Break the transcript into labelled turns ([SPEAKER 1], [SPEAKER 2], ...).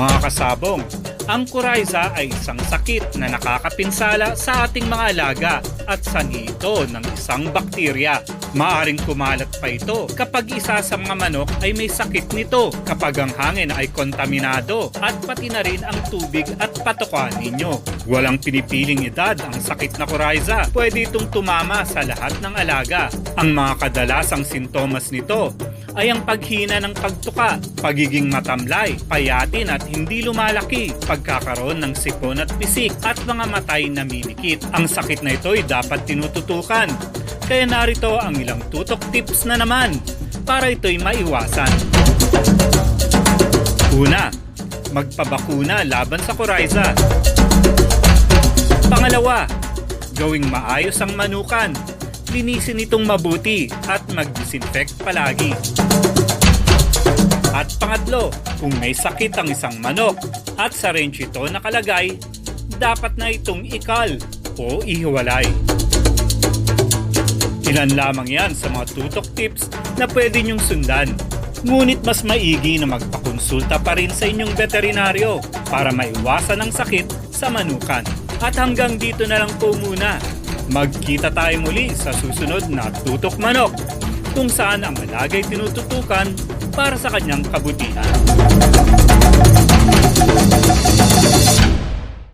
[SPEAKER 1] Mga kasabong, ang coryza ay isang sakit na nakakapinsala sa ating mga alaga at sanhi ito ng isang bakterya. Maaring kumalat pa ito kapag isa sa mga manok ay may sakit nito, kapag ang hangin ay kontaminado at pati na rin ang tubig at patokan ninyo. Walang pinipiling edad ang sakit na coryza. Pwede itong tumama sa lahat ng alaga. Ang mga kadalasang sintomas nito ay ang paghina ng pagtuka, pagiging matamlay, payatin at hindi lumalaki, pagkakaroon ng sipon at pisik at mga matay na mimikit. Ang sakit na ito ay dapat tinututukan. Kaya narito ang ilang tutok tips na naman para ito'y maiwasan. Una, magpabakuna laban sa coryza. Pangalawa, gawing maayos ang manukan. Linisin itong mabuti at mag-disinfect palagi. At pangatlo, kung may sakit ang isang manok at sa range ito nakalagay, dapat na itong ikal o ihiwalay. Ilan lamang yan sa mga tutok tips na pwede nyong sundan. Ngunit mas maigi na magpakonsulta pa rin sa inyong veterinaryo para maiwasan ang sakit sa manukan. At hanggang dito na lang po muna. Magkita tayo muli sa susunod na Tutok Manok, kung saan ang alaga'y tinututukan para sa kanyang kabutihan.